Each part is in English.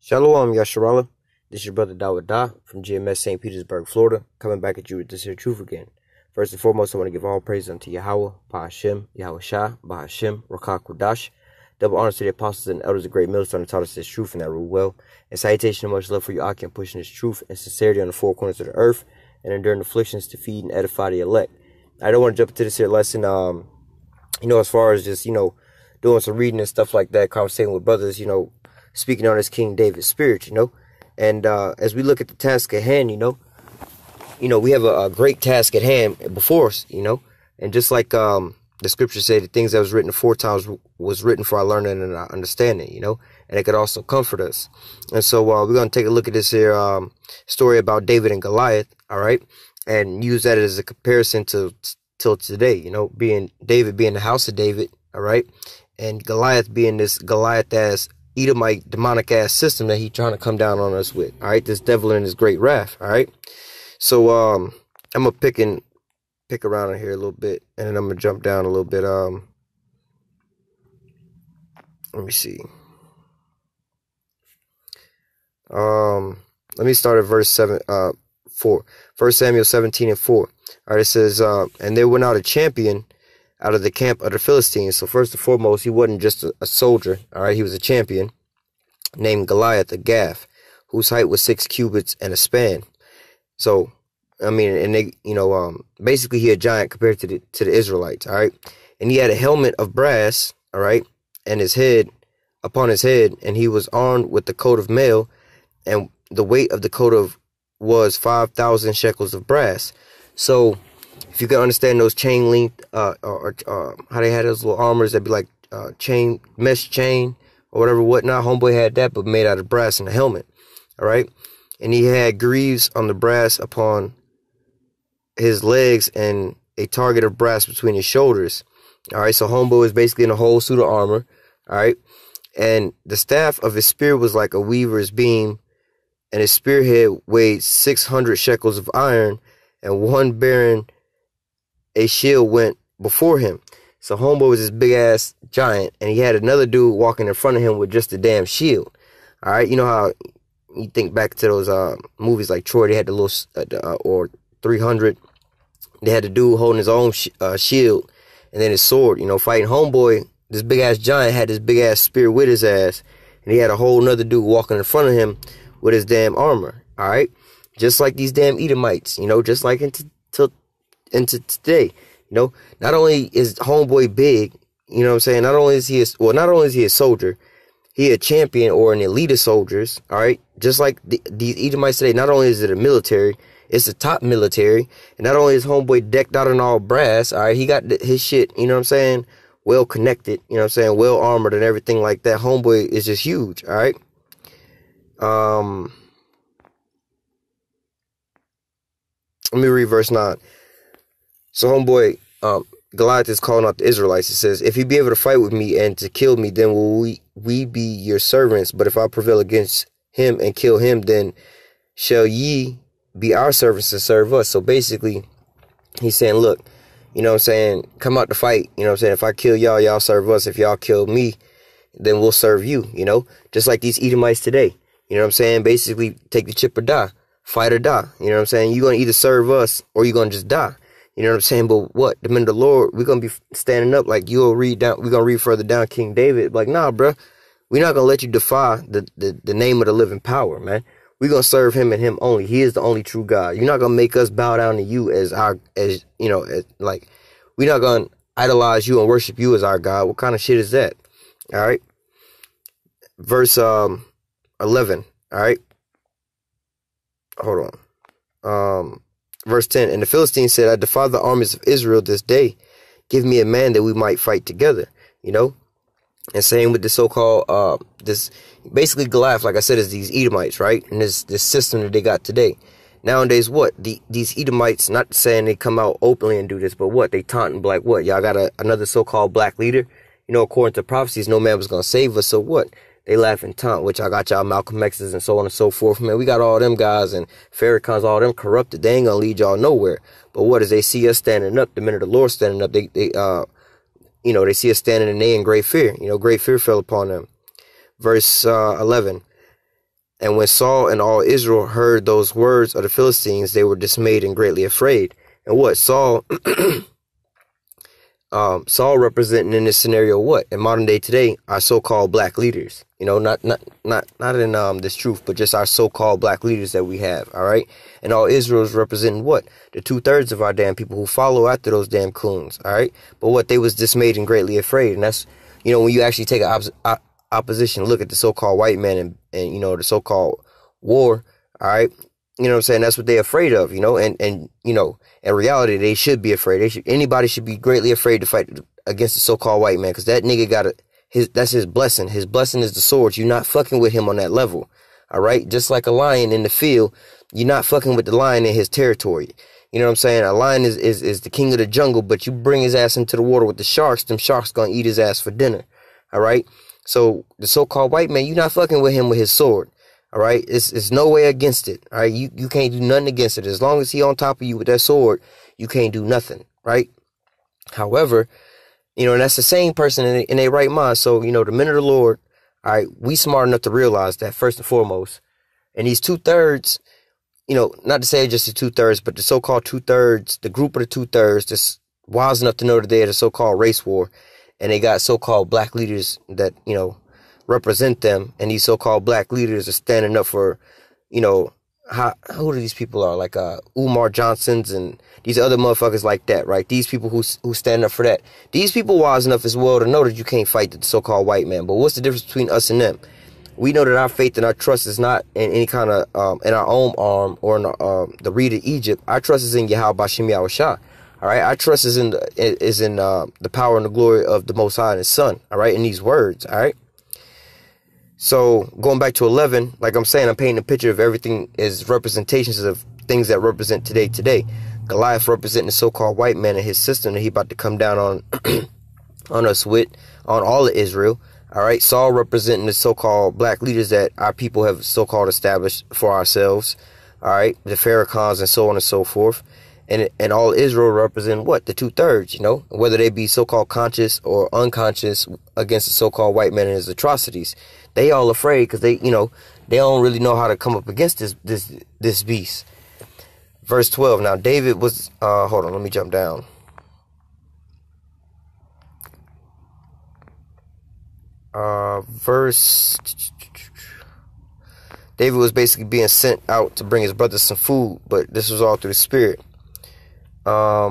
Shalom, Yasharallah. This is your brother Dawah from GMS St. Petersburg, Florida, coming back at you with this here truth again. First and foremost, I want to give all praise unto YAHAWAH, BAHASHIM, YAHAWASHI, BAHASHIM, Rakah Kudash. Double honors to the apostles and elders of great MILLSTONE who taught us this truth and that rule well. And salutation and much love for you, Akim, pushing this truth and sincerity on the four corners of the earth and enduring afflictions to feed and edify the elect. I don't want to jump into this here lesson, as far as just, doing some reading and stuff like that, conversating with brothers, speaking on this King David spirit, and as we look at the task at hand, we have a great task at hand before us, and just like the scriptures say, the things that was written aforetime was written for our learning and our understanding, and it could also comfort us. And so we're going to take a look at this here story about David and Goliath, all right, and use that as a comparison to till today, being David being the house of David, all right, and Goliath being this Goliath-ass Edomite demonic ass system that he trying to come down on us with. All right, this devil in his great wrath. All right, so I'm gonna pick around in here a little bit, and then I'm gonna jump down a little bit. Let me see. Let me start at verse 4. 1 Samuel 17:4. All right, it says, and there went out a champion out of the camp of the Philistines. So first and foremost, he wasn't just a soldier. All right, he was a champion named Goliath of Gath, whose height was 6 cubits and a span. So, I mean, and they, basically he a giant compared to the Israelites. All right, and he had a helmet of brass. All right, and upon his head, and he was armed with the coat of mail, and the weight of the coat was 5,000 shekels of brass. So, if you can understand those chain link, or how they had those little armors that be like mesh chain or whatever, whatnot. Homeboy had that, but made out of brass in the helmet. All right, and he had greaves on the brass upon his legs and a target of brass between his shoulders. All right, so homeboy was basically in a whole suit of armor. All right, and the staff of his spear was like a weaver's beam, and his spearhead weighed 600 shekels of iron, and one bearing a shield went before him. So homeboy was this big ass giant, and he had another dude walking in front of him with just a damn shield. All right, you know how you think back to those movies like Troy, they had the little or 300, they had the dude holding his own shield and then his sword, fighting homeboy. This big ass giant had this big ass spear with his ass, and he had a whole nother dude walking in front of him with his damn armor. All right, just like these damn Edomites, just like into today. Not only is homeboy big, what I'm saying, not only is he a soldier, he a champion or an elite of soldiers. All right, just like these Edomites today, not only is it a military, it's the top military, and not only is homeboy decked out in all brass, all right, he got his shit, well connected, well armored and everything like that. Homeboy is just huge. All right, let me read verse 9. So homeboy, Goliath is calling out the Israelites. It says, if he be able to fight with me and to kill me, then will we be your servants. But if I prevail against him and kill him, then shall ye be our servants to serve us. So basically, he's saying, look, come out to fight. If I kill y'all, y'all serve us. If y'all kill me, then we'll serve you, just like these Edomites today. Basically, take the chip or die, fight or die. You're going to either serve us or you're going to just die. But what? The men of the Lord, we're going to be standing up like you'll read down. We're going to read further down King David. Like, nah, bro, we're not going to let you defy the name of the living power, man. We're going to serve him and him only. He is the only true God. You're not going to make us bow down to you we're not going to idolize you and worship you as our God. What kind of shit is that? All right. Verse 11. All right. Hold on. Verse 10, and the Philistines said, I defy the armies of Israel this day. Give me a man that we might fight together, And same with the so-called, this, basically Goliath, like I said, is these Edomites, right? And this system that they got today. Nowadays, what? These Edomites, not saying they come out openly and do this, but what? They taunting like, what? Y'all got another so-called black leader? According to prophecies, no man was going to save us, so what? They laugh and taunt, which I got y'all Malcolm X's and so on and so forth. Man, we got all them guys and Farrakhan's, all them corrupted. They ain't gonna lead y'all nowhere. But what is they see us standing up, the men of the Lord standing up, they see us standing and they in great fear. Great fear fell upon them. Verse 11. And when Saul and all Israel heard those words of the Philistines, they were dismayed and greatly afraid. And what? Saul representing in this scenario what? In modern day today, our so-called black leaders. You know, not in this truth, but just our so-called black leaders that we have, all right? And all Israel is representing what? The 2/3 of our damn people who follow after those damn coons, all right? But what? They was dismayed and greatly afraid. And that's, you know, when you actually take an opposition look at the so-called white man and you know, the so-called war, all right? You know what I'm saying? That's what they're afraid of, you know? And you know, in reality, they should be afraid. Anybody should be greatly afraid to fight against the so-called white man, because that nigga got that's his blessing. His blessing is the sword. You're not fucking with him on that level, all right? Just like a lion in the field, you're not fucking with the lion in his territory. You know what I'm saying? A lion is the king of the jungle, but you bring his ass into the water with the sharks, them sharks gonna eat his ass for dinner, all right? So the so-called white man, you're not fucking with him with his sword, all right? It's no way against it, all right? You can't do nothing against it. As long as he on top of you with that sword, you can't do nothing, right? However, you know, and that's the same person in their right mind. So, you know, the men of the Lord, all right, we smart enough to realize that first and foremost. And these 2/3, you know, not to say just the 2/3, but the so-called 2/3, the group of the 2/3, just wise enough to know that they're the so-called race war. And they got so-called black leaders that, you know, represent them. And these so-called black leaders are standing up for, you know, who do these people are? Like Umar Johnsons and these other motherfuckers like that, right? These people who stand up for that. These people wise enough as well to know that you can't fight the so-called white man. But what's the difference between us and them? We know that our faith and our trust is not in any kind of, in our own arm or in the reed of Egypt. Our trust is in YAHAWASHI. All right, our trust is in the power and the glory of the Most High and His Son. All right, in these words. All right. So going back to 11, like I'm saying, I'm painting a picture of everything is representations of things that represent today. Goliath representing the so-called white man and his system that he about to come down on on us with, on all of Israel. All right, Saul representing the so-called black leaders that our people have so-called established for ourselves. All right, the Pharaohs and so on and so forth. And all Israel represent what? The 2/3, you know, whether they be so-called conscious or unconscious against the so-called white man and his atrocities. They all afraid because they, you know, they don't really know how to come up against this beast. Verse 12. Now David was, hold on, let me jump down. David was basically being sent out to bring his brothers some food, but this was all through the spirit. Let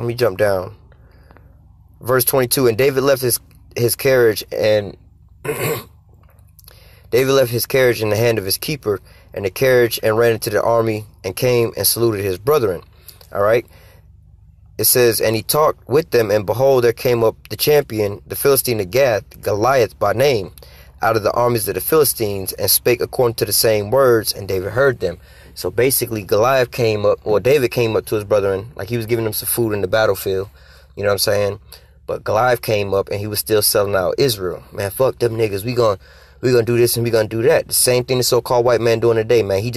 me jump down. Verse 22. And David left his carriage and David left his carriage in the hand of his keeper and the carriage and ran into the army and came and saluted his brethren. All right. It says, and he talked with them, and behold, there came up the champion, the Philistine of Gath, Goliath by name, out of the armies of the Philistines, and spake according to the same words, and David heard them. So basically, Goliath came up, or David came up to his brethren, like he was giving them some food in the battlefield. You know what I'm saying? But Goliath came up, and he was still selling out Israel. Man, fuck them niggas. We gonna do this and we gonna do that. The same thing the so-called white man doing today, man.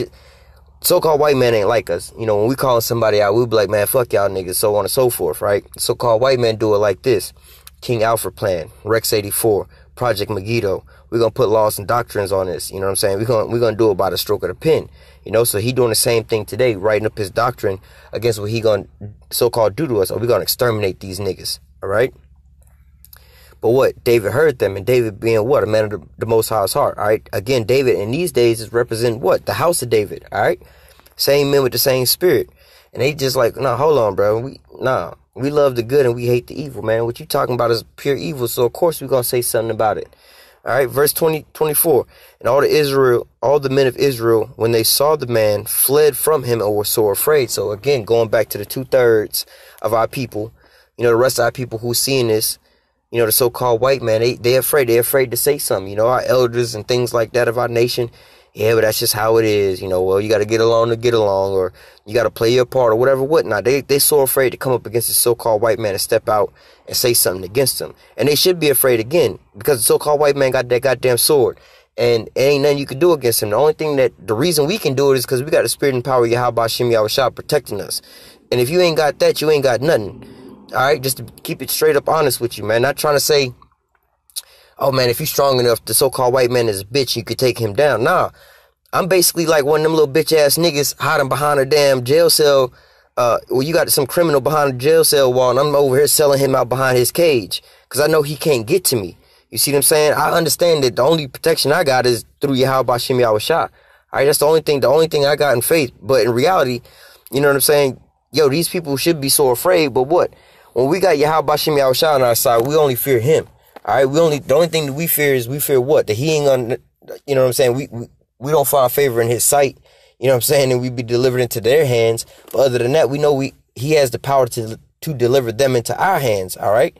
So-called white man ain't like us. You know, when we calling somebody out, we be like, man, fuck y'all niggas, so on and so forth, right? So-called white man do it like this. King Alfred Plan, Rex 84, Project Megiddo. We're going to put laws and doctrines on this. You know what I'm saying? We're going to do it by the stroke of the pen. You know, so he doing the same thing today, writing up his doctrine against what he going to so-called do to us. Or we're going to exterminate these niggas. All right? But what? David heard them, and David being what? A man of the Most High's heart. All right? Again, David in these days is representing what? The house of David. All right? Same men with the same spirit. And they just like, nah, hold on, bro. We love the good and we hate the evil, man. What you talking about is pure evil. So, of course, we're going to say something about it. All right, verse 24. And all the men of Israel, when they saw the man, fled from him and were so afraid. So, again, going back to the 2/3 of our people, you know, the rest of our people who seeing this, you know, the so-called white man, they're afraid. They're afraid to say something. You know, our elders and things like that of our nation. Yeah, but that's just how it is. You know, well, you got to get along to get along, or you got to play your part or whatever, whatnot. They so afraid to come up against the so-called white man and step out and say something against him. And they should be afraid again, because the so-called white man got that goddamn sword. And it ain't nothing you can do against him. The reason we can do it is because we got the spirit and power of YAHAWASHI protecting us. And if you ain't got that, you ain't got nothing. All right, just to keep it straight up honest with you, man. Not trying to say, oh man, if you're strong enough, the so-called white man is a bitch, you could take him down. Nah, I'm basically like one of them little bitch ass niggas hiding behind a damn jail cell. Well, you got some criminal behind a jail cell wall, and I'm over here selling him out behind his cage because I know he can't get to me. You see what I'm saying? I understand that the only protection I got is through YAHAWASHI. All right, that's the only thing I got in faith. But in reality, you know what I'm saying? Yo, these people should be so afraid, but what? When we got YAHAWASHI on our side, we only fear him. All right, the only thing that we fear what? That he ain't gonna, you know what I'm saying? We don't find favor in his sight. You know what I'm saying? And we be delivered into their hands. But other than that, we know he has the power to deliver them into our hands. All right.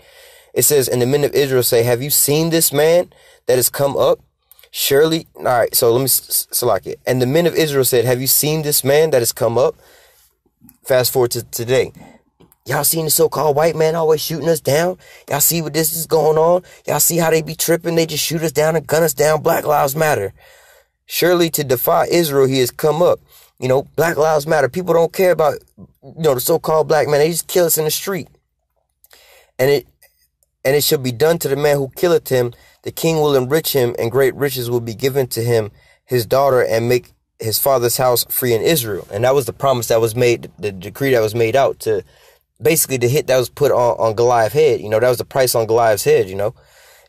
It says, and the men of Israel say, have you seen this man that has come up? Surely. All right. So let me select it. And the men of Israel said, have you seen this man that has come up? Fast forward to today. Y'all seen the so-called white man always shooting us down? Y'all see what this is going on? Y'all see how they be tripping? They just shoot us down and gun us down. Black Lives Matter. Surely to defy Israel, he has come up. You know, Black Lives Matter. People don't care about, the so-called black man. They just kill us in the street. And it shall be done to the man who killeth him. The king will enrich him, and great riches will be given to him, his daughter, and make his father's house free in Israel. And that was the promise that was made, the decree that was made out to basically the hit that was put on Goliath's head. That was the price on Goliath's head,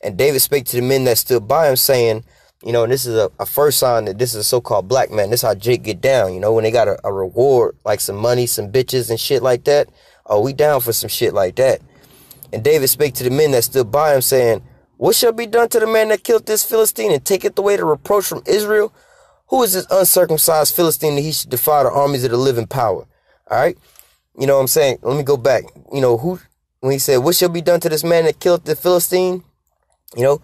And David spake to the men that stood by him, saying, and this is a first sign that this is a so-called black man. This is how Jake get down, when they got a reward, like some money, some bitches and shit like that. Oh, we down for some shit like that. And David spake to the men that stood by him, saying, what shall be done to the man that killed this Philistine and taketh away the reproach from Israel? Who is this uncircumcised Philistine that he should defy the armies of the living power? All right. You know what I'm saying? Let me go back. When he said, what shall be done to this man that killed the Philistine? Man,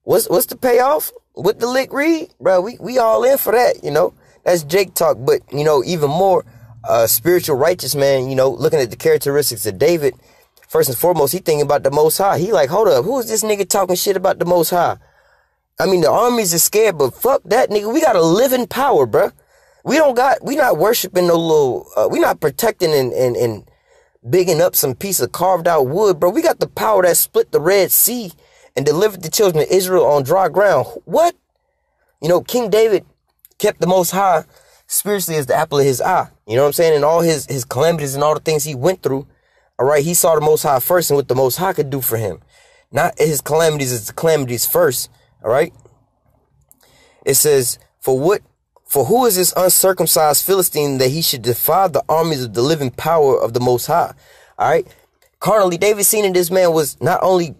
what's the payoff? What the lick read? Bro, we all in for that, That's Jake talk. But, even more spiritual righteous man, looking at the characteristics of David, first and foremost, he thinking about the Most High. He like, hold up, who is this nigga talking shit about the Most High? I mean, the armies are scared, but fuck that nigga. We got a living power, bro. We not worshiping no little, we not protecting and bigging up some piece of carved out wood, bro. We got the power that split the Red Sea and delivered the children of Israel on dry ground. What? King David kept the Most High spiritually as the apple of his eye. You know what I'm saying? And all his calamities and all the things he went through. All right. He saw the Most High first and what the Most High could do for him. Not his calamities, it's the calamities first. All right. It says, for who is this uncircumcised Philistine that he should defy the armies of the living power of the Most High? All right. Carnally, David seen in this man was not only,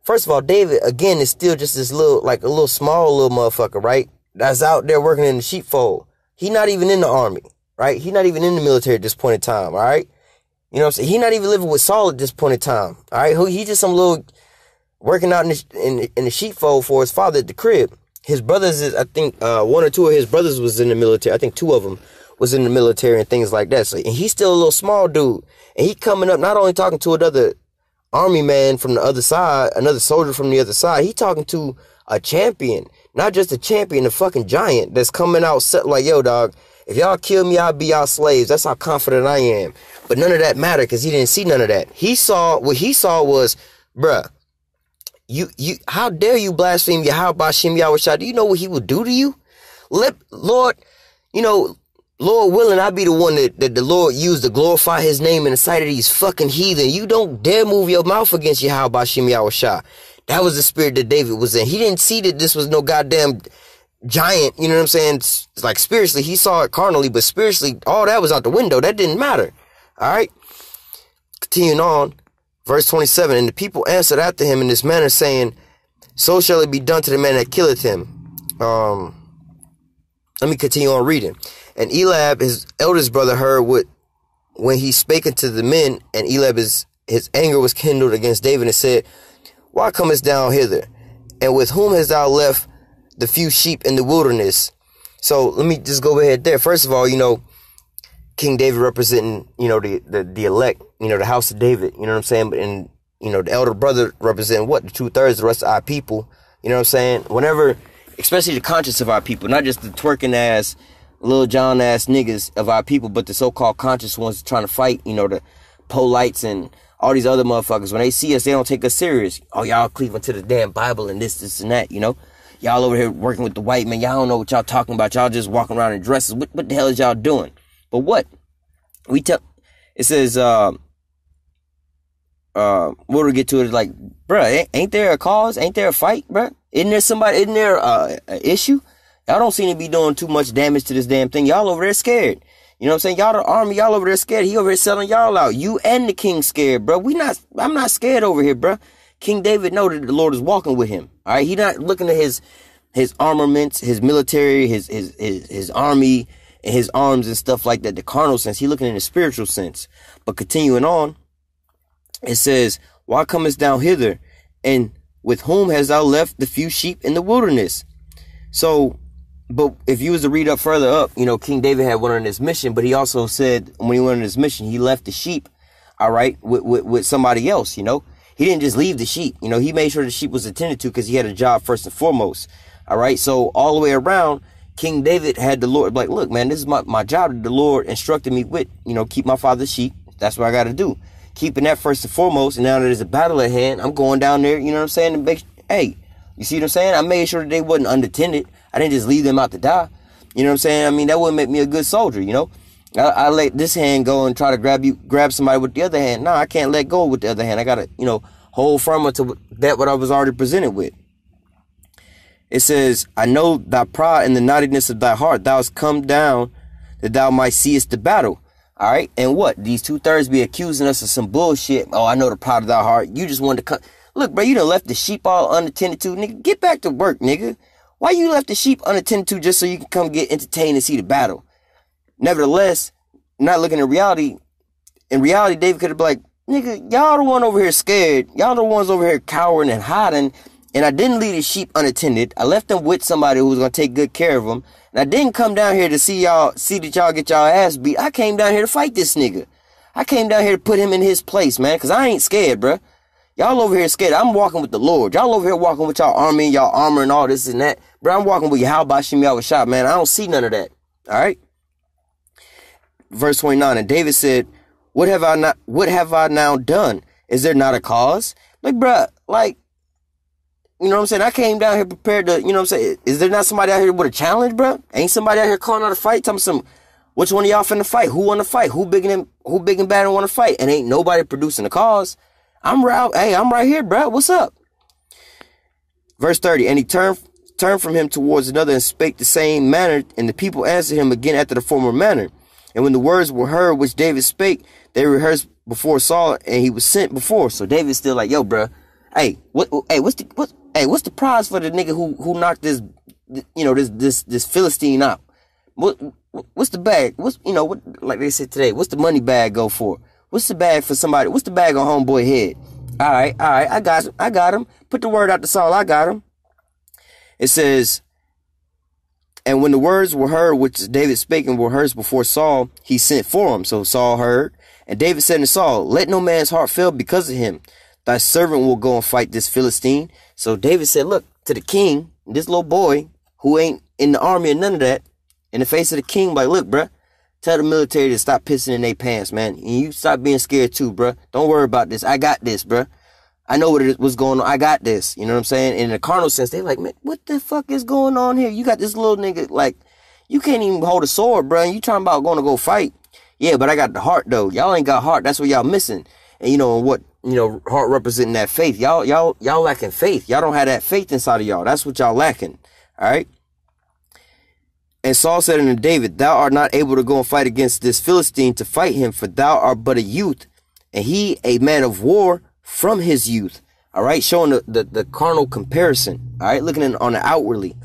first of all, David, again, is still just this little small little motherfucker, right? That's out there working in the sheepfold. He not even in the army, right? He not even in the military at this point in time, all right? You know what I'm saying? He not even living with Saul at this point in time, all right? He just some little working out in the sheepfold for his father at the crib. His brothers, I think one or two of his brothers was in the military. I think two of them was in the military and things like that. So, and he's still a little small dude. And he coming up, not only talking to another army man from the other side, another soldier from the other side, he talking to a champion. Not just a champion, a fucking giant that's coming out like, yo, dog, if y'all kill me, I'll be y'all slaves. That's how confident I am. But none of that mattered because he didn't see none of that. What he saw was, bruh, how dare you blaspheme YAHAWASHI? Do you know what he would do to you? Lord, Lord willing, I'll be the one that the Lord used to glorify his name in the sight of these fucking heathen. You don't dare move your mouth against YAHAWASHI. That was the spirit that David was in. He didn't see that this was no goddamn giant, you know what I'm saying? It's like spiritually, he saw it carnally, but spiritually, all that was out the window. That didn't matter. All right. Continuing on, verse 27, and the people answered after him in this manner, saying, so shall it be done to the man that killeth him. Let me continue on reading. And Eliab, his eldest brother, heard when he spake unto the men, and Eliab, his anger was kindled against David, and said, why comest thou hither? And with whom hast thou left the few sheep in the wilderness? So let me just go ahead there. First of all, King David representing, the elect, the house of David, you know what I'm saying? And, the elder brother representing what? The 2/3, the rest of our people, you know what I'm saying? Whenever, especially the conscience of our people, not just the twerking ass, Lil John ass niggas of our people, but the so-called conscious ones trying to fight, the polites and all these other motherfuckers, when they see us, they don't take us serious. Oh, y'all cleaving to the damn Bible and this and that, you know. Y'all over here working with the white man. Y'all don't know what y'all talking about. Y'all just walking around in dresses. What the hell is y'all doing? But what? It says, what do we get to it? Like, bruh, ain't there a cause? Ain't there a fight, bruh? Isn't there an issue? Y'all don't seem to be doing too much damage to this damn thing. Y'all over there scared. You know what I'm saying? Y'all the army, y'all over there scared. He over here selling y'all out. You and the king scared, bro. I'm not scared over here, bro. King David know that the Lord is walking with him. All right, he not looking at his armaments, his military, his army, and his arms and stuff like that, the carnal sense. He looking in the spiritual sense. But continuing on, it says, why comest thou hither? And with whom hast thou left the few sheep in the wilderness? So, but if you was to read up further up, you know, King David had went on this mission, but he also said when he went on this mission, he left the sheep, all right, with somebody else, you know. He didn't just leave the sheep, you know, he made sure the sheep was attended to because he had a job first and foremost, all right. So all the way around, King David had the Lord, like, look, man, this is my job that the Lord instructed me with, you know, keep my father's sheep. That's what I got to do. Keeping that first and foremost. And now that there's a battle at hand, I'm going down there, you know what I'm saying? And hey, you see what I'm saying? I made sure that they wasn't unattended. I didn't just leave them out to die. You know what I'm saying? I mean, that wouldn't make me a good soldier, you know? I let this hand go and try to grab somebody with the other hand. No, I can't let go with the other hand. I got to, you know, hold firm to that what I was already presented with. It says, I know thy pride and the naughtiness of thy heart. Thou hast come down that thou might seest the battle. All right. And what? These 2/3 be accusing us of some bullshit. Oh, I know the pride of thy heart. You just wanted to come. Look, bro, you done left the sheep all unattended to. Nigga, get back to work, nigga. Why you left the sheep unattended to just so you can come get entertained and see the battle? Nevertheless, not looking at reality. In reality, David could have been like, nigga, y'all the one over here scared. Y'all the ones over here cowering and hiding. And I didn't leave the sheep unattended. I left them with somebody who was going to take good care of them. And I didn't come down here to see that y'all get y'all ass beat. I came down here to fight this nigga. I came down here to put him in his place, man, because I ain't scared, bruh. Y'all over here scared. I'm walking with the Lord. Y'all over here walking with y'all army and y'all armor and all this and that. Bro, I'm walking with YAHAWASHI, man. I don't see none of that. All right. Verse 29. And David said, what have I now done? Is there not a cause? Like, bruh, like, you know what I'm saying? I came down here prepared to, you know what I'm saying? Is there not somebody out here with a challenge, bruh? Ain't somebody out here calling out a fight? Tell me which one of y'all finna fight? Who want to fight? Who big and bad and want to fight? And ain't nobody producing a cause. I'm right here, bruh. What's up? Verse 30. And he turned from him towards another and spake the same manner. And the people answered him again after the former manner. And when the words were heard which David spake, they rehearsed before Saul, and he was sent before. So David's still like, yo, bruh. Hey, what's the prize for the nigga who knocked this, you know, this Philistine out? What's the bag? What's, you know, what, like they said today, what's the money bag go for? What's the bag for somebody? What's the bag on homeboy head? All right, I got him. Put the word out to Saul, I got him. It says, and when the words were heard, which David spake and were heard before Saul, he sent for him. So Saul heard, and David said to Saul, let no man's heart fail because of him. Thy servant will go and fight this Philistine. So David said, look, to the king, this little boy who ain't in the army or none of that, in the face of the king, like, look, bruh, tell the military to stop pissing in their pants, man. And you stop being scared too, bruh. Don't worry about this. I got this, bruh. I know what's going on. I got this. You know what I'm saying? In the carnal sense, they like, man, what the fuck is going on here? You got this little nigga, like, you can't even hold a sword, bruh. And you talking about going to go fight. Yeah, but I got the heart, though. Y'all ain't got heart. That's what y'all missing. And you know what? You know, heart representing that faith. Y'all lacking faith. Y'all don't have that faith inside of y'all. That's what y'all lacking. All right. And Saul said unto David, thou art not able to go and fight against this Philistine to fight him, for thou art but a youth, and he a man of war from his youth. All right. Showing the carnal comparison. All right. Looking on the outwardly.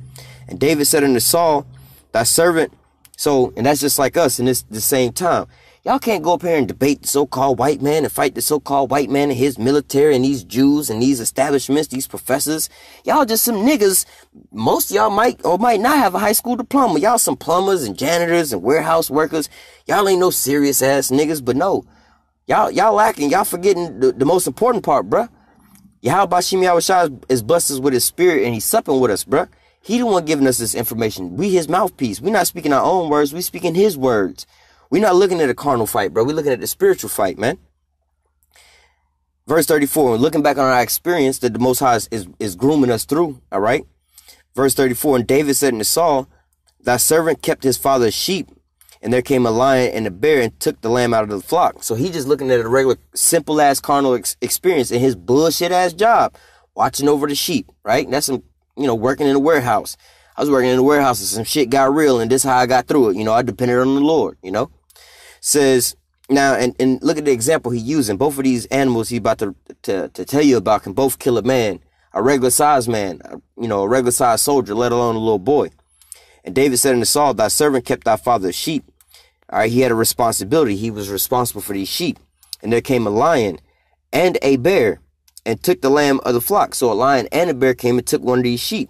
And David said unto Saul, thy servant. So, and that's just like us in the same time. Y'all can't go up here and debate the so-called white man and fight the so-called white man and his military and these Jews and these establishments, these professors. Y'all just some niggas. Most of y'all might or might not have a high school diploma. Y'all some plumbers and janitors and warehouse workers. Y'all ain't no serious ass niggas, but no. Y'all lacking. Y'all forgetting the most important part, bruh. YAHAWASHI is blessed us with his spirit and he's supping with us, bruh. He the one giving us this information. We his mouthpiece. We not speaking our own words. We speaking his words. We're not looking at a carnal fight, bro. We're looking at the spiritual fight, man. Verse 34, looking back on our experience that the Most High is grooming us through, all right? Verse 34, and David said unto Saul, thy servant kept his father's sheep, and there came a lion and a bear and took the lamb out of the flock. So he just looking at a regular, simple-ass carnal experience in his bullshit-ass job, watching over the sheep, right? And that's some, working in a warehouse. I was working in a warehouse and some shit got real, and this is how I got through it. I depended on the Lord, Says, now, and look at the example he's using. Both of these animals he's about to tell you about can both kill a man, a regular-sized man, a regular-sized soldier, let alone a little boy. And David said unto Saul, thy servant kept thy father's sheep. All right, he had a responsibility. He was responsible for these sheep. And there came a lion and a bear and took the lamb of the flock. So a lion and a bear came and took one of these sheep.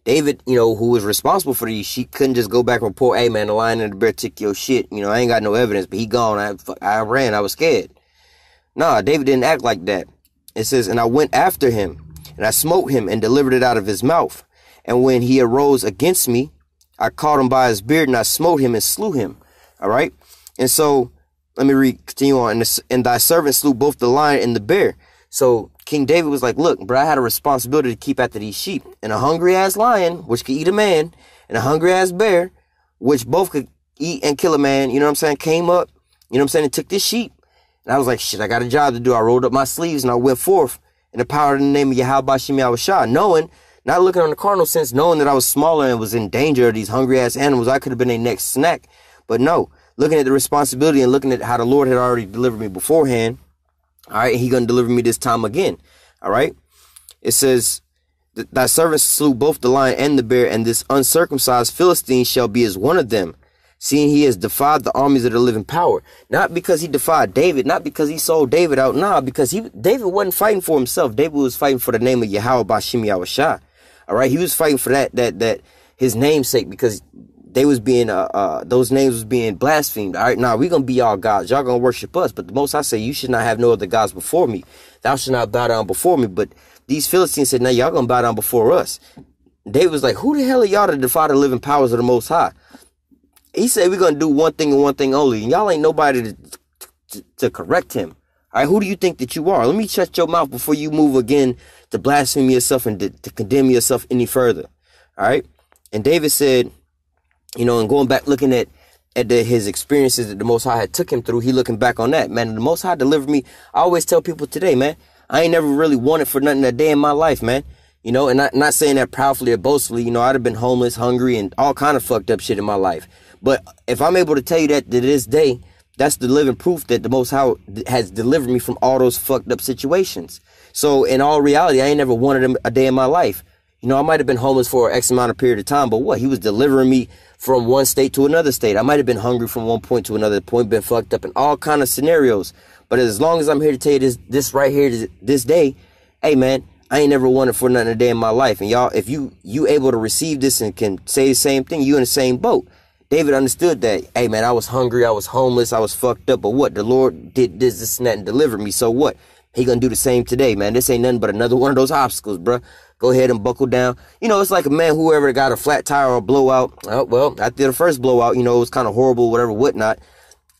David, who was responsible for these sheep, couldn't just go back and report, hey, man, the lion and the bear took your shit. I ain't got no evidence, but he gone. I ran. I was scared. Nah, David didn't act like that. It says, and I went after him, and I smote him and delivered it out of his mouth. And when he arose against me, I caught him by his beard, and I smote him and slew him. All right? And so, let me continue on. And thy servant slew both the lion and the bear. So King David was like, look, bro, I had a responsibility to keep after these sheep. And a hungry-ass lion, which could eat a man, and a hungry-ass bear, which both could eat and kill a man, came up, and took this sheep. And I was like, shit, I got a job to do. I rolled up my sleeves, and I went forth in the power in the name of YAHAWASHI, knowing, not looking on the carnal sense, knowing that I was smaller and was in danger of these hungry-ass animals. I could have been their next snack. But no, looking at the responsibility and looking at how the Lord had already delivered me beforehand, all right, he going to deliver me this time again. All right. It says, thy servant slew both the lion and the bear, and this uncircumcised Philistine shall be as one of them, seeing he has defied the armies of the living power. Not because he defied David, not because he sold David out. Nah, because David wasn't fighting for himself. David was fighting for the name of YAHAWASHI. All right. He was fighting for that his namesake, because they was being, those names was being blasphemed. All right, now we gonna be all gods. Y'all gonna worship us. But the Most High say, you should not have no other gods before me. Thou should not bow down before me. But these Philistines said, now y'all gonna bow down before us. David was like, who the hell are y'all to defy the living powers of the Most High? He said, we're gonna do one thing and one thing only. And y'all ain't nobody to correct him. All right, who do you think that you are? Let me shut your mouth before you move again to blaspheme yourself and to condemn yourself any further. All right. And David said, and going back, looking at his experiences that the Most High had took him through, he looking back on that, man, the Most High delivered me. I always tell people today, man, I ain't never really wanted for nothing a day in my life, man. And not saying that proudly or boastfully, I'd have been homeless, hungry, and all kind of fucked up shit in my life. But if I'm able to tell you that to this day, that's the living proof that the Most High has delivered me from all those fucked up situations. So in all reality, I ain't never wanted him a day in my life. I might have been homeless for X amount of period of time, but what? He was delivering me from one state to another state. I might have been hungry from one point to another point, been fucked up in all kind of scenarios. But as long as I'm here to tell you this right here, this day, hey, man, I ain't never wanted for nothing a day in my life. And y'all, if you able to receive this and can say the same thing, you in the same boat. David understood that, hey, man, I was hungry, I was homeless, I was fucked up. But what? The Lord did this, and that, and delivered me. So what? He gonna do the same today, man. This ain't nothing but another one of those obstacles, bruh. Go ahead and buckle down. It's like a man, whoever got a flat tire or a blowout. Well, after the first blowout, it was kind of horrible, whatever, whatnot.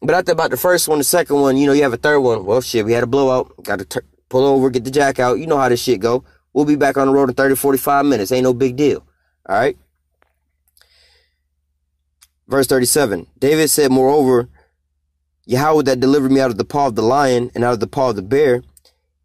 But after about the first one, the second one, you have a third one. Well, shit, we had a blowout. Got to pull over, get the jack out. You know how this shit go. We'll be back on the road in 30, 45 minutes. Ain't no big deal. All right. Verse 37. David said, moreover, Yahweh that delivered me out of the paw of the lion and out of the paw of the bear,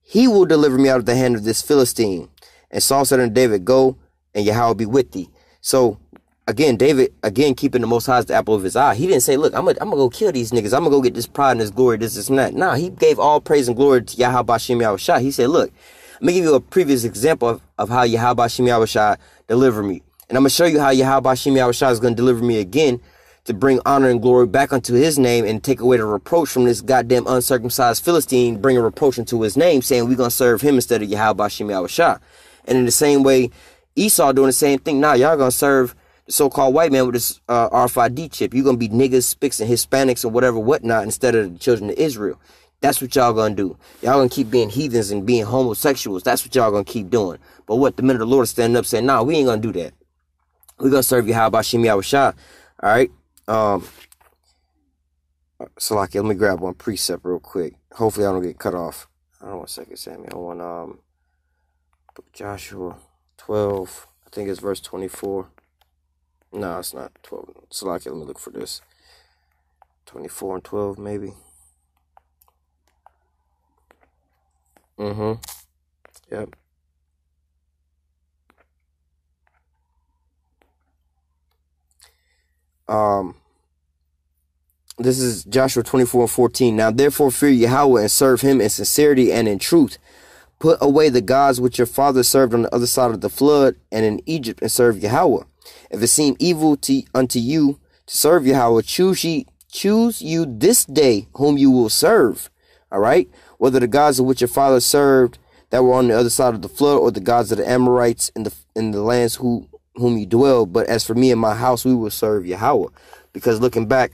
he will deliver me out of the hand of this Philistine. And Saul said unto David, go, and Yahweh be with thee. So, again, David, keeping the Most High as the apple of his eye. He didn't say, look, I'm gonna go kill these niggas. I'm gonna go get this pride and this glory, this and that. Nah, he gave all praise and glory to YAHAWASHI. He said, look, let me give you a previous example of how YAHAWASHI delivered me. And I'm gonna show you how YAHAWASHI is gonna deliver me again to bring honor and glory back unto his name and take away the reproach from this goddamn uncircumcised Philistine, bring a reproach into his name, saying we're gonna serve him instead of YAHAWASHI. And in the same way, Esau doing the same thing. Now y'all gonna serve the so-called white man with this RFID chip. You're gonna be niggas, spics, and Hispanics and whatever, whatnot, instead of the children of Israel. That's what y'all gonna do. Y'all gonna keep being heathens and being homosexuals. That's what y'all gonna keep doing. But what? The minute the Lord is standing up saying, nah, we ain't gonna do that. We're gonna serve YAHAWASHI. All right. So, let me grab one precept real quick. Hopefully I don't get cut off. I don't want 2 Samuel. I want Joshua 12. I think it's verse 24. No, it's not 12. So let me look for this. 24 and 12, maybe. Yep. This is Joshua 24 and 14. Now therefore fear Yahweh and serve him in sincerity and in truth. Put away the gods which your father served on the other side of the flood and in Egypt, and serve Yahweh. If it seem evil unto you to serve Yahweh, choose you this day whom you will serve. All right. Whether the gods of which your father served that were on the other side of the flood, or the gods of the Amorites in the lands whom you dwell. But as for me and my house, we will serve Yahweh. Because looking back,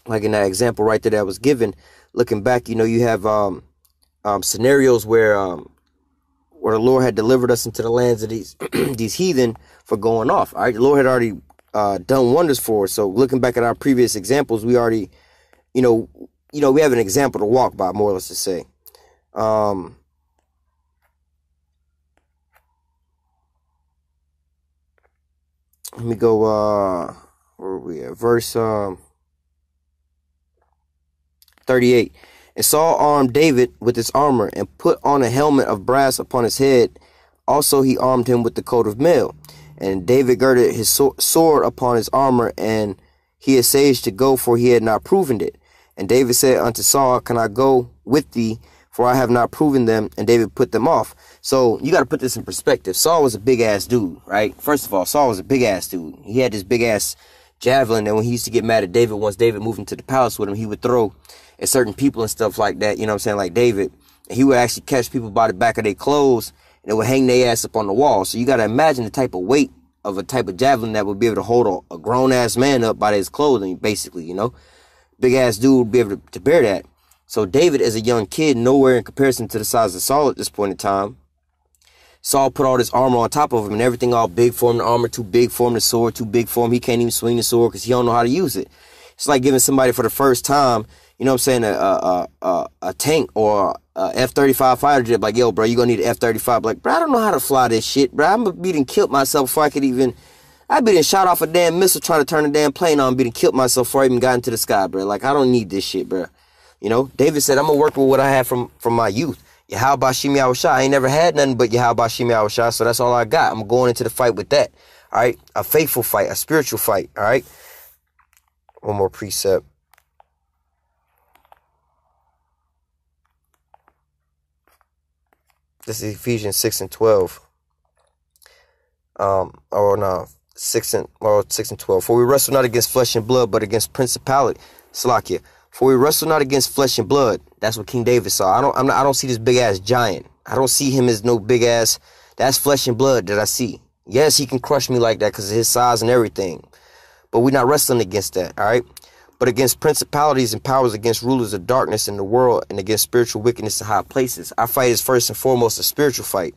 like in that example right there that was given, looking back, you have scenarios where the Lord had delivered us into the lands of these these heathen for going off. All right, the Lord had already done wonders for us. So looking back at our previous examples, we already, we have an example to walk by, more or less to say. Let me go. Where are we at? Verse 38. And Saul armed David with his armor and put on a helmet of brass upon his head. Also he armed him with the coat of mail. And David girded his sword upon his armor, and he essayed to go, for he had not proven it. And David said unto Saul, can I go with thee, for I have not proven them? And David put them off. So you got to put this in perspective. Saul was a big ass dude, right? First of all, Saul was a big ass dude. He had this big ass javelin, and when he used to get mad at David, once David moved into the palace with him, he would throw at certain people and stuff like that, like David. And he would actually catch people by the back of their clothes, and it would hang their ass up on the wall. So you got to imagine the type of weight of a type of javelin that would be able to hold a grown-ass man up by his clothing, basically, Big-ass dude would be able to bear that. So David, as a young kid, nowhere in comparison to the size of Saul at this point in time. Saul put all this armor on top of him, and everything all big for him. The armor too big for him, the sword too big for him. He can't even swing the sword because he don't know how to use it. It's like giving somebody for the first time, a tank or a F-35 fighter jet. Like, yo, bro, you gonna need an F-35. Like, bro, I don't know how to fly this shit, bro. I'm gonna be done killed myself before I could even. I'd be done shot off a damn missile trying to turn a damn plane on, be done killed myself before I even got into the sky, bro. Like, I don't need this shit, bro. David said, I'm gonna work with what I have from my youth. YAHAWASHI. I ain't never had nothing but YAHAWASHI, so that's all I got. I'm going into the fight with that. All right, a faithful fight, a spiritual fight. All right. One more precept. This is Ephesians 6 and 12. 6 and 12. For we wrestle not against flesh and blood, but against principality. Salakia. For we wrestle not against flesh and blood. That's what King David saw. I don't see this big ass giant. I don't see him as no big ass. That's flesh and blood that I see. Yes, he can crush me like that because of his size and everything. But we're not wrestling against that. All right. But against principalities and powers, against rulers of darkness in the world, and against spiritual wickedness in high places. Our fight is first and foremost a spiritual fight.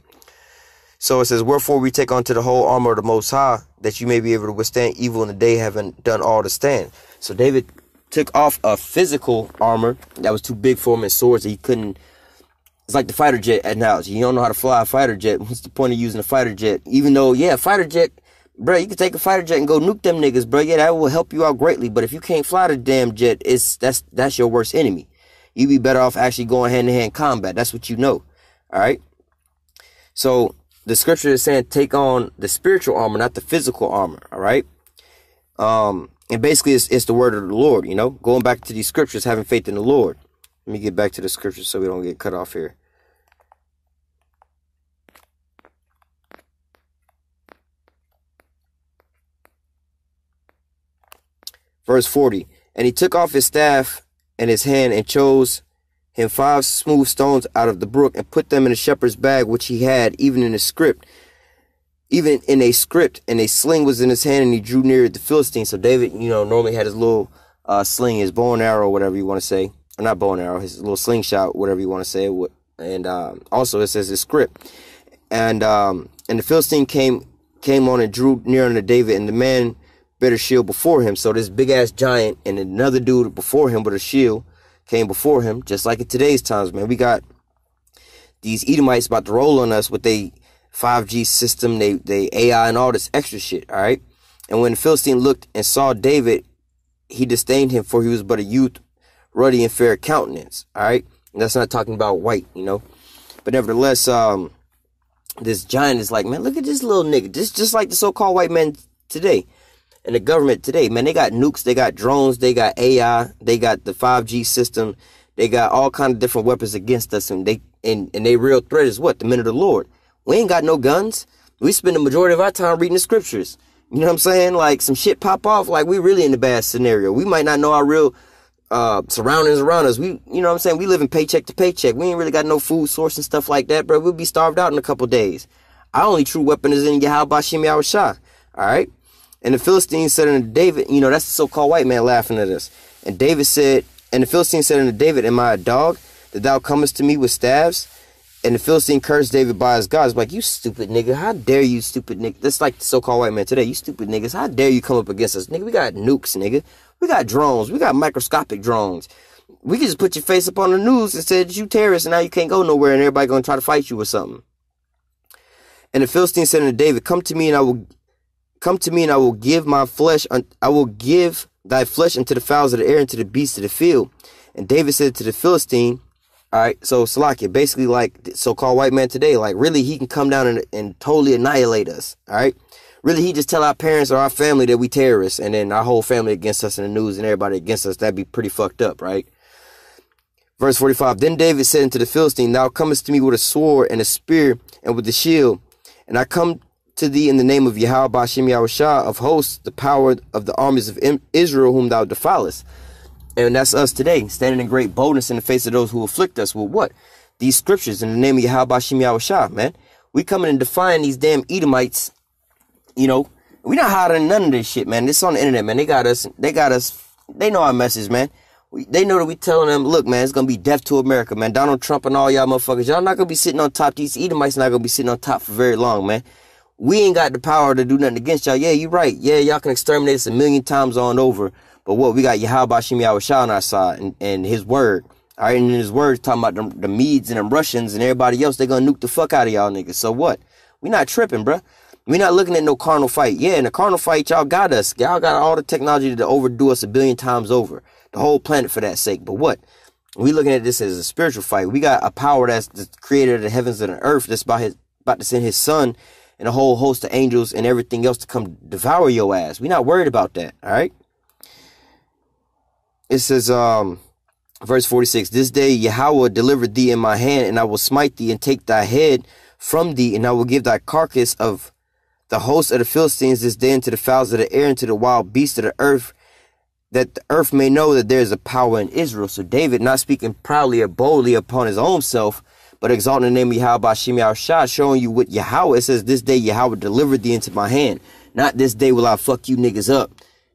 So it says, wherefore we take unto the whole armor of the Most High, that you may be able to withstand evil in the day, having done all to stand. So David took off a physical armor that was too big for him, and swords that he couldn't. It's like the fighter jet analogy. You don't know how to fly a fighter jet. What's the point of using a fighter jet? Even though, yeah, fighter jet, bro, you can take a fighter jet and go nuke them niggas, bro. Yeah, that will help you out greatly. But if you can't fly the damn jet, that's your worst enemy. You'd be better off actually going hand-to-hand combat. That's what you know. All right. So the scripture is saying take on the spiritual armor, not the physical armor. All right. And basically it's the word of the Lord, going back to these scriptures, having faith in the Lord. Let me get back to the scriptures so we don't get cut off here. Verse 40. And he took off his staff in his hand and chose him 5 smooth stones out of the brook and put them in a shepherd's bag, which he had, even in a script, and a sling was in his hand, and he drew near the Philistine. So David, normally had his little sling, his bow and arrow, whatever you want to say, or not bow and arrow, his little slingshot, whatever you want to say. And also it says his script. And the Philistine came on and drew near unto David, and the man better shield before him. So this big ass giant and another dude before him with a shield came before him, just like in today's times, man. We got these Edomites about to roll on us with they 5G system, they AI and all this extra shit, all right? And when the Philistine looked and saw David, he disdained him, for he was but a youth, ruddy and fair countenance, all right? And that's not talking about white, you know? But nevertheless, this giant is like, man, look at this little nigga. Just like the so-called white man today. And the government today, man, they got nukes, they got drones, they got AI, they got the 5G system, they got all kind of different weapons against us, and they real threat is what? The men of the Lord. We ain't got no guns. We spend the majority of our time reading the scriptures. You know what I'm saying? Like some shit pop off, like we really in the bad scenario. We might not know our real surroundings around us. You know what I'm saying? We live in paycheck to paycheck. We ain't really got no food source and stuff like that, bro. We'll be starved out in a couple days. Our only true weapon is in YAHAWASHI. All right. And the Philistines said unto David, you know, that's the so-called white man laughing at us. And David said, and the Philistine said unto David, am I a dog that thou comest to me with staves? And the Philistine cursed David by his gods, like, you stupid nigga, how dare you, stupid nigga. That's like the so-called white man today. You stupid niggas, how dare you come up against us? Nigga, we got nukes, nigga. We got drones. We got microscopic drones. We can just put your face up on the news and say that you terrorists and now you can't go nowhere and everybody gonna try to fight you or something. And the Philistine said unto David, come to me and I will give my flesh, I will give thy flesh unto the fowls of the air and to the beasts of the field. And David said to the Philistine, all right, so Salakia, basically like the so-called white man today, like really he can come down and totally annihilate us, all right? Really, he just tell our parents or our family that we terrorists and then our whole family against us in the news and everybody against us. That'd be pretty fucked up, right? Verse 45, then David said unto the Philistine, thou comest to me with a sword and a spear and with the shield, and I come to thee in the name of Yahweh Ba'ashem Yahushua of hosts, the power of the armies of Israel whom thou defilest. And that's us today, standing in great boldness in the face of those who afflict us with what? These scriptures in the name of Yahweh Ba'ashem Yahushua, man. We coming and defying these damn Edomites, you know. We not hiding none of this shit, man. This on the internet, man. They got us, they know our message, man. They know that we telling them, look, man, it's going to be death to America, man. Donald Trump and all y'all motherfuckers, y'all not going to be sitting on top. These Edomites not going to be sitting on top for very long, man. We ain't got the power to do nothing against y'all. Yeah, you're right. Yeah, y'all can exterminate us a million times on over. But what? We got Yahweh Ba'ashem Yahushua on our side and his word. All right, and his word talking about the Medes and them Russians and everybody else. They're going to nuke the fuck out of y'all niggas. So what? We not tripping, bruh. We not looking at no carnal fight. Yeah, in the carnal fight, y'all got us. Y'all got all the technology to overdo us a billion times over. The whole planet for that sake. But what? We looking at this as a spiritual fight. We got a power that's the creator of the heavens and the earth that's about to send his son and a whole host of angels and everything else to come devour your ass. We not worried about that, all right? It says, verse 46, this day Yahweh delivered thee in my hand, and I will smite thee and take thy head from thee, and I will give thy carcass of the host of the Philistines this day unto the fowls of the air and to the wild beasts of the earth, that the earth may know that there is a power in Israel. So David not speaking proudly or boldly upon his own self, but exalting the name of Yahweh Ba'ashem Yahushua, showing you what Yahweh. It says, this day Yahweh delivered thee into my hand. Not this day will I fuck you niggas up.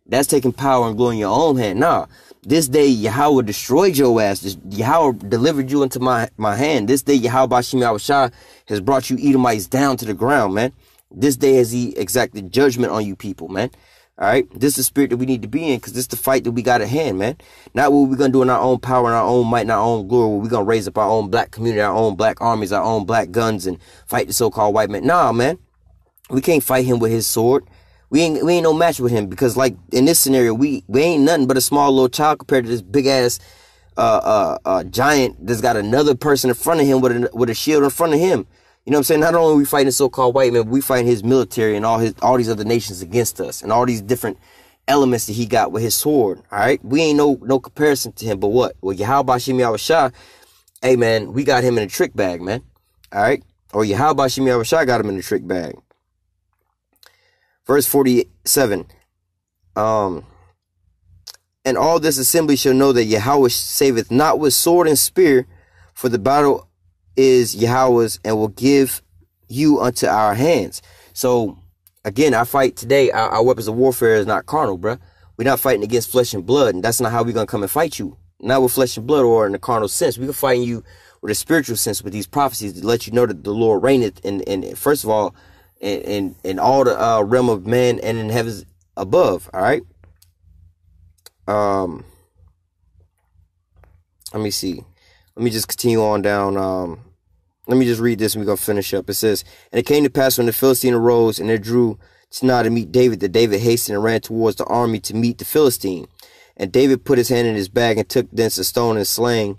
That's taking power and glory in your own hand. Nah, this day Yahweh destroyed your ass. Yahweh delivered you into my hand. This day Yahweh Ba'ashem Yahushua has brought you Edomites down to the ground, man. This day has he exacted judgment on you people, man. All right, this is the spirit that we need to be in, because this is the fight that we got at hand, man. Not what we're going to do in our own power and our own might and our own glory, where we're going to raise up our own black community, our own black armies, our own black guns, and fight the so-called white man. Nah, man, we can't fight him with his sword. We ain't no match with him, because like in this scenario, we ain't nothing but a small little child compared to this big ass giant that's got another person in front of him with a shield in front of him. You know what I'm saying? Not only are we fighting the so-called white man, but we fighting his military and all these other nations against us, and all these different elements that he got with his sword. All right, we ain't no comparison to him. But what? Well, Yahweh Ba'ashem Yahushua, hey man, we got him in a trick bag, man. All right, or Yahweh Ba'ashem Yahushua got him in a trick bag. Verse 47. And all this assembly shall know that Yahweh saveth not with sword and spear, for the battle is Yahweh's, and will give you unto our hands. So again, our fight today, our weapons of warfare is not carnal, bruh. We're not fighting against flesh and blood, and that's not how we're gonna come and fight you. Not with flesh and blood or in the carnal sense. We're fighting you with a spiritual sense, with these prophecies to let you know that the Lord reigneth in first of all in all the realm of man and in heavens above. All right. Let me see. Let me just continue on down. let me just read this and we're going to finish up. It says, and it came to pass when the Philistine arose and there drew nigh to meet David, that David hastened and ran towards the army to meet the Philistine. And David put his hand in his bag and took thence a stone and slang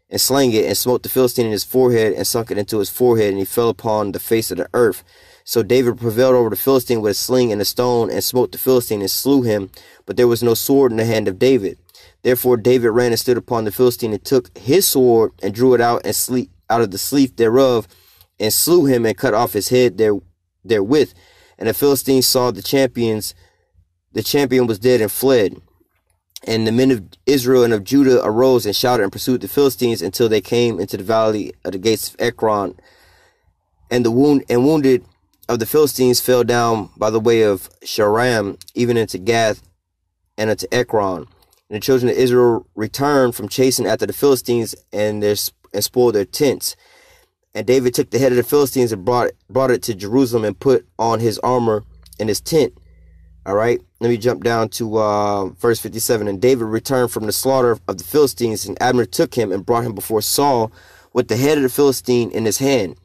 it, and smote the Philistine in his forehead, and sunk it into his forehead, and he fell upon the face of the earth. So David prevailed over the Philistine with a sling and a stone, and smote the Philistine and slew him. But there was no sword in the hand of David. Therefore David ran and stood upon the Philistine, and took his sword, and drew it out of the sleeve thereof, and slew him, and cut off his head therewith. And the Philistines saw the champion was dead, and fled. And the men of Israel and of Judah arose and shouted and pursued the Philistines until they came into the valley of the gates of Ekron. And the wounded of the Philistines fell down by the way of Sharam, even into Gath and unto Ekron. And the children of Israel returned from chasing after the Philistines, and spoiled their tents. And David took the head of the Philistines and brought it to Jerusalem, and put on his armor in his tent. All right, let me jump down to verse 57. And David returned from the slaughter of the Philistines, and Abner took him and brought him before Saul with the head of the Philistine in his hand.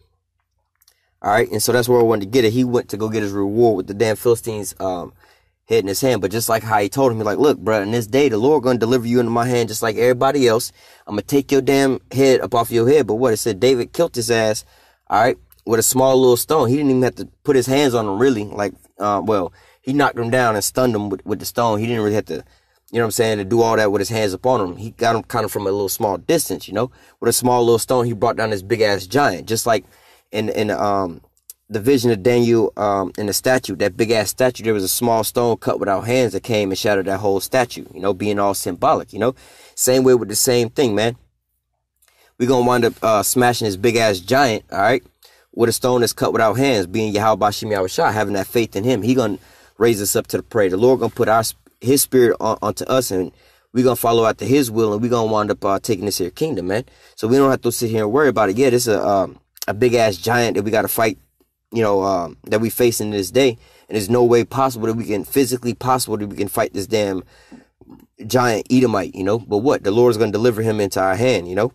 All right, and so that's where I wanted to get it. He went to go get his reward with the damn Philistine's head in his hand. But just like how he told him, like, look, bro, in this day, the Lord going to deliver you into my hand just like everybody else. I'm going to take your damn head up off your head. But what it said, David killed his ass, all right, with a small little stone. He didn't even have to put his hands on him, really. Like, he knocked him down and stunned him with the stone. He didn't really have to, you know what I'm saying, to do all that with his hands upon him. He got him kind of from a little small distance, you know. With a small little stone, he brought down this big-ass giant. Just like in the vision of Daniel in the statue, that big-ass statue, there was a small stone cut without hands that came and shattered that whole statue, you know, being all symbolic, you know. Same way with the same thing, man. We're going to wind up smashing this big-ass giant, all right, with a stone that's cut without hands, being YAHAWASHI, having that faith in him. He going to raise us up to the prey. The Lord going to put his spirit onto us, and we're going to follow after his will, and we're going to wind up taking this here kingdom, man. So we don't have to sit here and worry about it. Yeah, this is a big-ass giant that we got to fight, you know, that we face in this day. And there's no way possible that we can, physically possible that we can fight this damn giant Edomite, you know. But what? The Lord is going to deliver him into our hand, you know.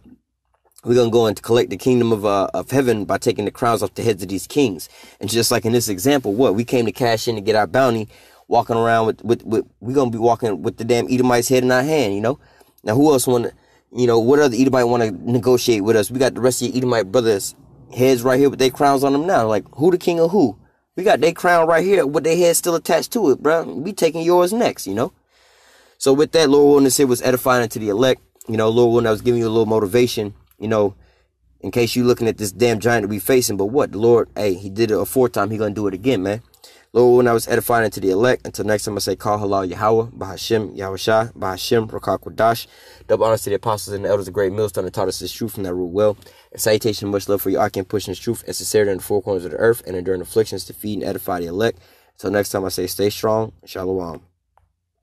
We're going to go and collect the kingdom of heaven by taking the crowns off the heads of these kings. And just like in this example, what? We came to cash in to get our bounty, walking around with we're going to be walking with the damn Edomite's head in our hand, you know. Now, who else want to, you know, what other Edomite want to negotiate with us? We got the rest of your Edomite brothers' heads right here with their crowns on them now. Like, who the king of who? We got their crown right here with their head still attached to it, bro. We taking yours next, you know. So with that, Lord willing, this here was edifying to the elect. You know, Lord willing, I was giving you a little motivation, you know, in case you looking at this damn giant that we facing. But what? The Lord, hey, he did it a fourth time. He going to do it again, man. Lord, when I was edifying to the elect, until next time I say, call halal Yahawah, Bahashim, Yahawashi, Bahashim, Rakak Wadash. Double honors to the apostles and the elders of great millstone that taught us this truth from that rule well. And salutation, much love for your arcane pushing this truth and sincerity in the four corners of the earth and enduring afflictions to feed and edify the elect. Until next time I say, stay strong. Shalom.